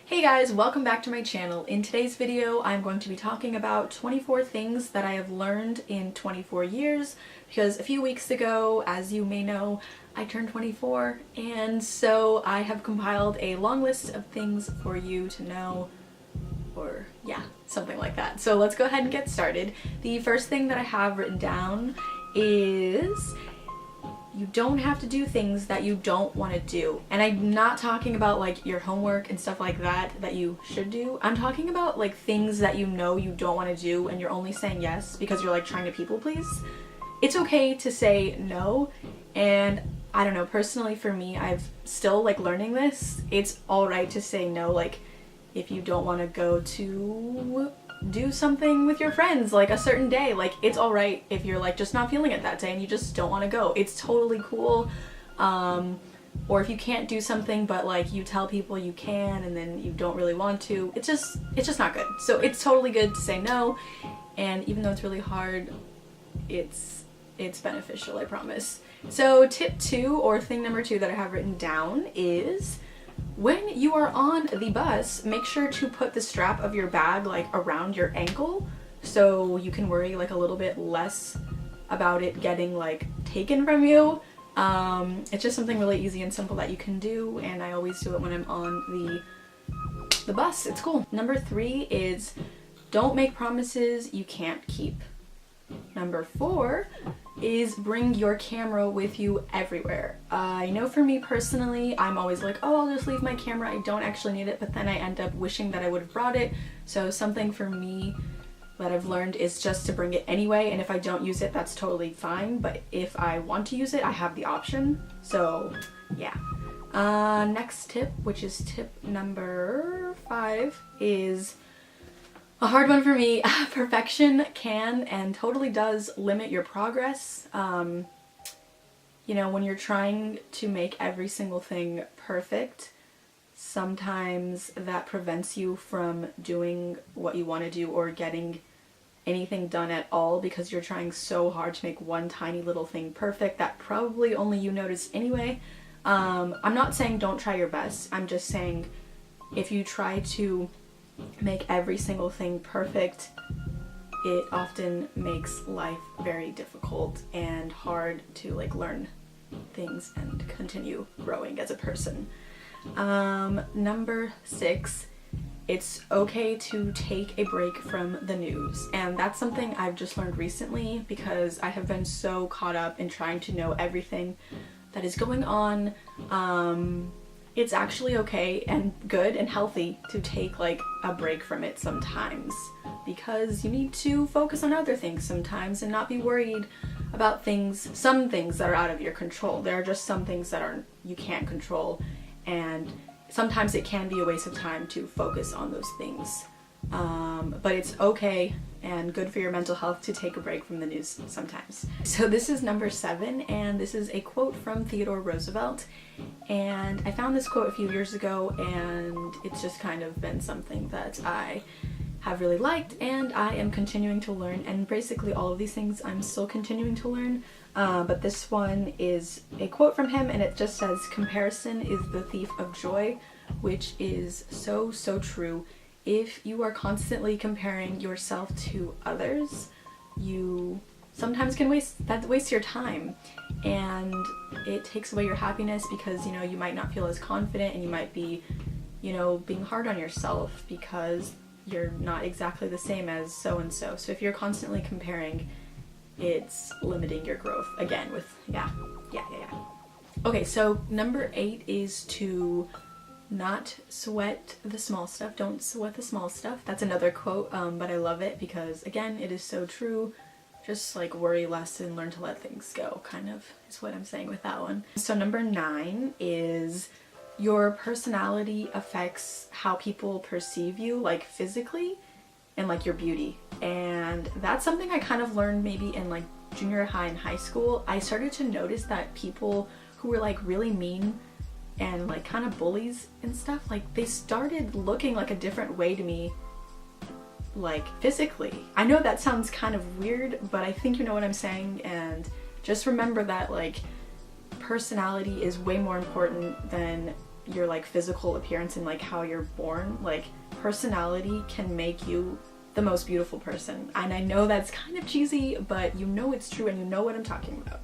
Hey guys, welcome back to my channel. In today's video, I'm going to be talking about 24 things that I have learned in 24 years because a few weeks ago, as you may know, I turned 24, and so I have compiled a long list of things for you to know, or yeah, something like that. So let's go ahead and get started. The first thing that I have written down is you don't have to do things that you don't want to do. And I'm not talking about like your homework and stuff like that you should do. I'm talking about like things that you know you don't want to do and you're only saying yes because you're like trying to people please. It's okay to say no, and I don't know, personally for me, I've still like learning this. It's alright to say no, like if you don't want to go to do something with your friends like a certain day, like it's all right if you're like just not feeling it that day and you just don't want to go. It's totally cool. Or if you can't do something but like you tell people you can and then you don't really want to, it's just not good. So it's totally good to say no, and even though it's really hard, it's beneficial, I promise. So tip 2, or thing number 2 that I have written down, is when you are on the bus, make sure to put the strap of your bag like around your ankle so you can worry like a little bit less about it getting like taken from you. It's just something really easy and simple that you can do, and I always do it when I'm on the bus. It's cool. Number 3 is don't make promises you can't keep. Number 4 is bring your camera with you everywhere. I know for me personally, I'm always like, oh, I'll just leave my camera, I don't actually need it, but then I end up wishing that I would have brought it. So something for me that I've learned is just to bring it anyway, and if I don't use it, that's totally fine, but if I want to use it, I have the option. So yeah. Next tip, which is tip number 5, is a hard one for me. Perfection can and totally does limit your progress. You know, when you're trying to make every single thing perfect, sometimes that prevents you from doing what you want to do or getting anything done at all because you're trying so hard to make one tiny little thing perfect that probably only you notice anyway. I'm not saying don't try your best. I'm just saying if you try to make every single thing perfect, it often makes life very difficult and hard to like learn things and continue growing as a person. Number 6, it's okay to take a break from the news, and that's something I've just learned recently because I have been so caught up in trying to know everything that is going on. It's actually okay and good and healthy to take like a break from it sometimes, because you need to focus on other things sometimes and not be worried about some things that are out of your control. There are just some things that you can't control, and sometimes it can be a waste of time to focus on those things. But it's okay and good for your mental health to take a break from the news sometimes. So this is number 7, and this is a quote from Theodore Roosevelt. And I found this quote a few years ago, and it's just kind of been something that I have really liked, and I am continuing to learn, and basically all of these things I'm still continuing to learn. But this one is a quote from him, and it just says, "Comparison is the thief of joy," which is so, so true. If you are constantly comparing yourself to others, you sometimes can waste your time, and it takes away your happiness because, you know, you might not feel as confident, and you might be, you know, being hard on yourself because you're not exactly the same as so and so. So if you're constantly comparing, it's limiting your growth again with yeah. Okay, so number 8 is to not sweat the small stuff. Don't sweat the small stuff. That's another quote, but I love it because, again, it is so true. Just like worry less and learn to let things go, kind of is what I'm saying with that one. So number 9 is your personality affects how people perceive you, like physically, and like your beauty. And that's something I kind of learned maybe in like junior high and high school. I started to notice that people who were like really mean and like kind of bullies and stuff, like they started looking like a different way to me, like physically. I know that sounds kind of weird, but I think you know what I'm saying, and just remember that like personality is way more important than your like physical appearance and like how you're born. Like personality can make you the most beautiful person. And I know that's kind of cheesy, but you know it's true and you know what I'm talking about.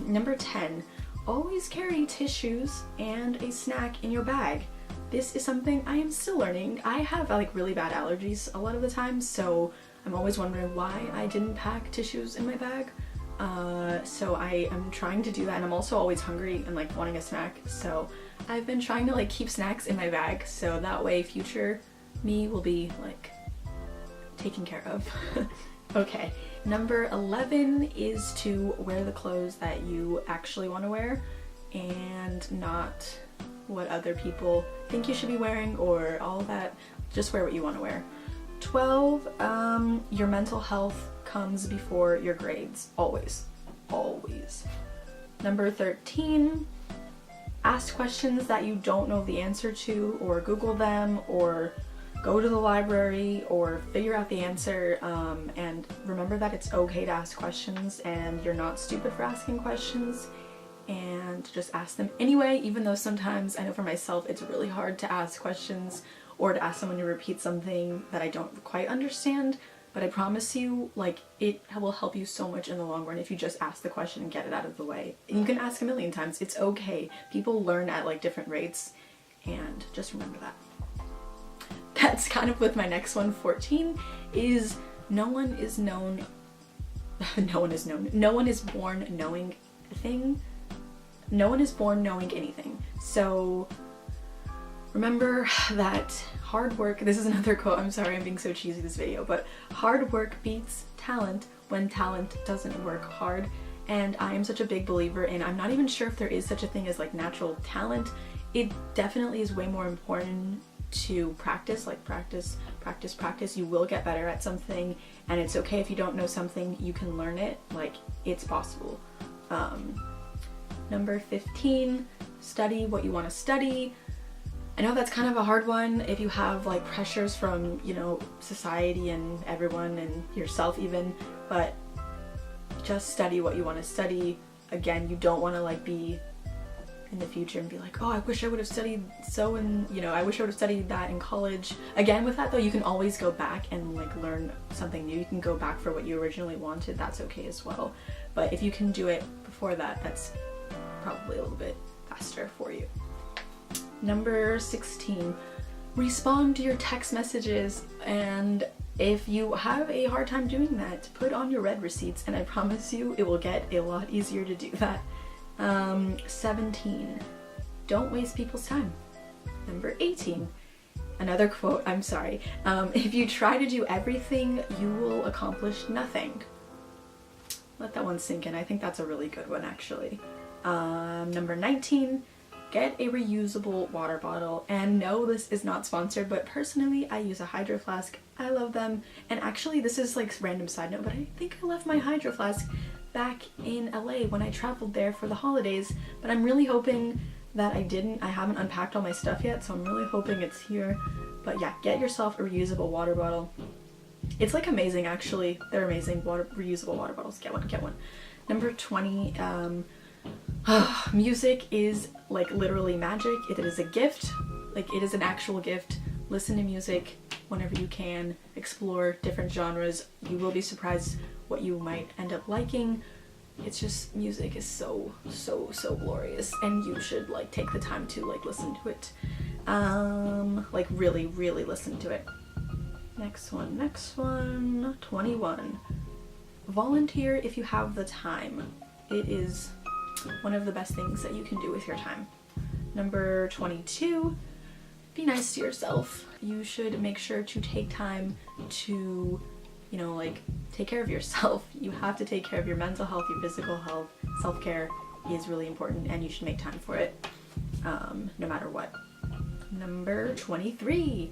Number 10, always carry tissues and a snack in your bag. This is something I am still learning. I have like really bad allergies a lot of the time, so I'm always wondering why I didn't pack tissues in my bag. So I am trying to do that, and I'm also always hungry and like wanting a snack, so I've been trying to like keep snacks in my bag so that way future me will be like taken care of. Okay, number 11 is to wear the clothes that you actually want to wear and not what other people think you should be wearing or all that. Just wear what you want to wear. 12, your mental health comes before your grades. Always. Always. Number 13, ask questions that you don't know the answer to, or Google them, or go to the library, or figure out the answer, and remember that it's okay to ask questions and you're not stupid for asking questions, and just ask them anyway, even though sometimes I know for myself it's really hard to ask questions or to ask someone to repeat something that I don't quite understand, but I promise you, like, it will help you so much in the long run if you just ask the question and get it out of the way. And you can ask a million times, it's okay. People learn at like different rates, and just remember that. That's kind of with my next one. 14 is no one is born knowing a thing. No one is born knowing anything. So remember that hard work, this is another quote, I'm sorry I'm being so cheesy this video, but hard work beats talent when talent doesn't work hard. And I am such a big believer in, I'm not even sure if there is such a thing as like natural talent. It definitely is way more important to practice, like practice. You will get better at something, and it's okay if you don't know something, you can learn it, like it's possible. Number 15, study what you want to study. I know that's kind of a hard one if you have like pressures from, you know, society and everyone and yourself even, but just study what you want to study. Again, you don't want to like be in the future and be like, oh, I wish I would have studied I wish I would have studied that in college. Again, with that though, you can always go back and like learn something new. You can go back for what you originally wanted. That's okay as well. But if you can do it before that, that's probably a little bit faster for you. Number 16, respond to your text messages, and if you have a hard time doing that, put on your read receipts and I promise you it will get a lot easier to do that. 17, don't waste people's time. Number 18, another quote, I'm sorry, if you try to do everything, you will accomplish nothing. Let that one sink in. I think that's a really good one actually. Number 19, get a reusable water bottle. And no, this is not sponsored, but personally I use a Hydro Flask. I love them. And actually, this is like random side note, but I think I left my Hydro Flask back in LA when I traveled there for the holidays, but I'm really hoping that I didn't. I haven't unpacked all my stuff yet, so I'm really hoping it's here. But yeah, get yourself a reusable water bottle. It's like amazing actually. They're amazing. Reusable water bottles. Get one. Number 20, music is like literally magic. It is a gift. Like it is an actual gift. Listen to music whenever you can. Explore different genres. You will be surprised what you might end up liking. It's just, music is so glorious, and you should like take the time to like listen to it. Like really listen to it. Next one, 21. Volunteer if you have the time. It is one of the best things that you can do with your time. Number 22, be nice to yourself. You should make sure to take time to, you know, like take care of yourself. You have to take care of your mental health, your physical health. Self-care is really important and you should make time for it, no matter what. Number 23,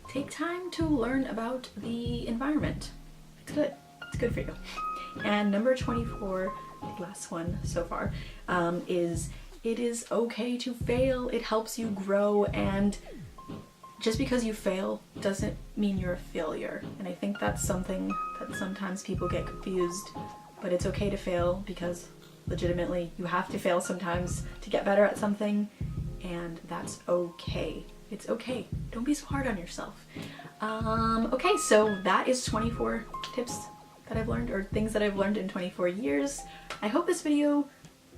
take time to learn about the environment. It's good for you. And number 24, the last one so far, is it is okay to fail. It helps you grow, and just because you fail doesn't mean you're a failure. And I think that's something that sometimes people get confused, but it's okay to fail because legitimately you have to fail sometimes to get better at something, and that's okay. It's okay. Don't be so hard on yourself. Okay, so that is 24 tips that I've learned, or things that I've learned in 24 years. I hope this video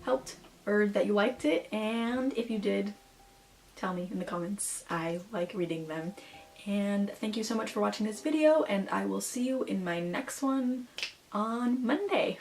helped, or that you liked it, and if you did, tell me in the comments. I like reading them. And thank you so much for watching this video, and I will see you in my next one on Monday.